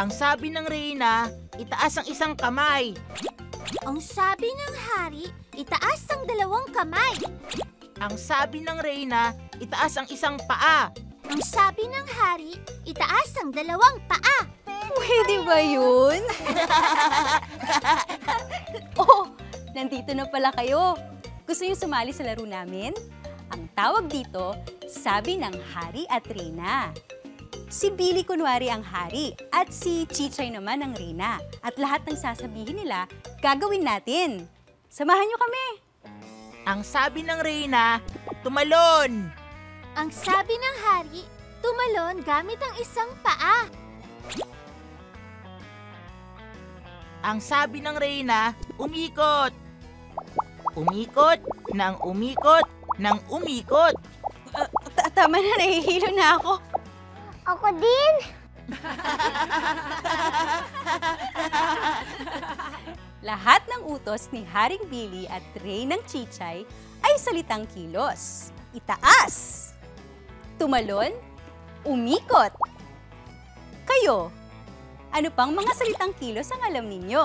Ang sabi ng reyna, itaas ang isang kamay. Ang sabi ng hari, itaas ang 2 kamay. Ang sabi ng reyna, itaas ang isang paa. Ang sabi ng hari, itaas ang 2 paa. Pwede ba yun? Oh, nandito na pala kayo. Gusto niyo sumali sa laro namin? Ang tawag dito, sabi ng hari at reyna. Si Billy kunwari ang hari at si Chichay naman ang reyna. At lahat ng sasabihin nila, gagawin natin. Samahan niyo kami. Ang sabi ng reyna, tumalon. Ang sabi ng hari, tumalon gamit ang isang paa. Ang sabi ng reyna, umikot. Umikot, nang umikot, nang umikot. Tama na, nahihilo na ako. Ako din. Lahat ng utos ni Haring Billy at Reynang Chichay ay salitang kilos. Itaas, tumalon, umikot. Kayo, ano pang mga salitang kilos ang alam ninyo?